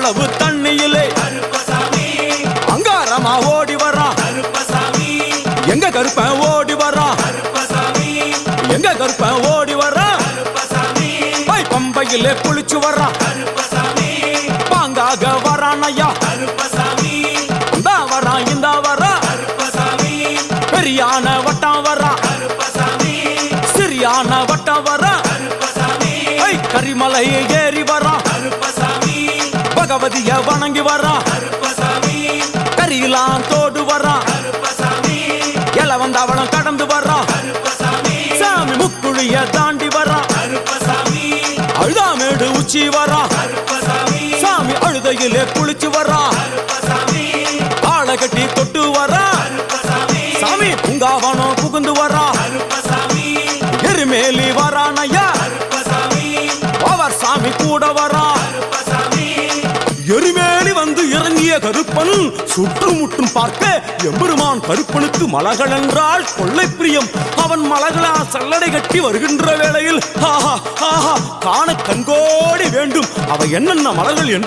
அவ்வளவு தண்ணியிலே அங்காரமா ஓடி வரான் எங்க கருப்பன் ஓடி வரான் எங்க கருப்பன் ஓடி வரான் பம்பையிலே குளிச்சு வரான் பாங்காக வரான் ஐயா இந்தா வரான் இந்த வரான் பெரியான வட்டம் வரான் சிறியான வட்டம் வரான் கரிமலையை ஏறி வரான் பகவதிய வணங்கி வரான் கரியெல்லாம் தோடு வரான் எல வந்தவளம் கடந்து வரான் சாமி முக்குழிய தாண்டி வரான் அழுதாமேடு உச்சி வரான் சாமி அழுதையிலே குளிச்சு வரான் ஆளை கட்டி தொட்டு வரான் சாமி பூங்காவனம் புகுந்து வரான் எருமேலி வரான் ஐயா அவர் சாமி கூட வரான் எருமேலி வந்து இறங்கிய கருப்பன் சுற்றுமுற்றும் பார்க்க எம்பெருமான் கருப்பனுக்கு மலகள் என்றால் கொள்ளை பிரியம். அவன் மலகளா சல்லடை கட்டி வருகின்ற வேளையில் ஆஹா ஆஹா காண கண்கோடி வேண்டும். அவை என்னென்ன மலர்கள் என்று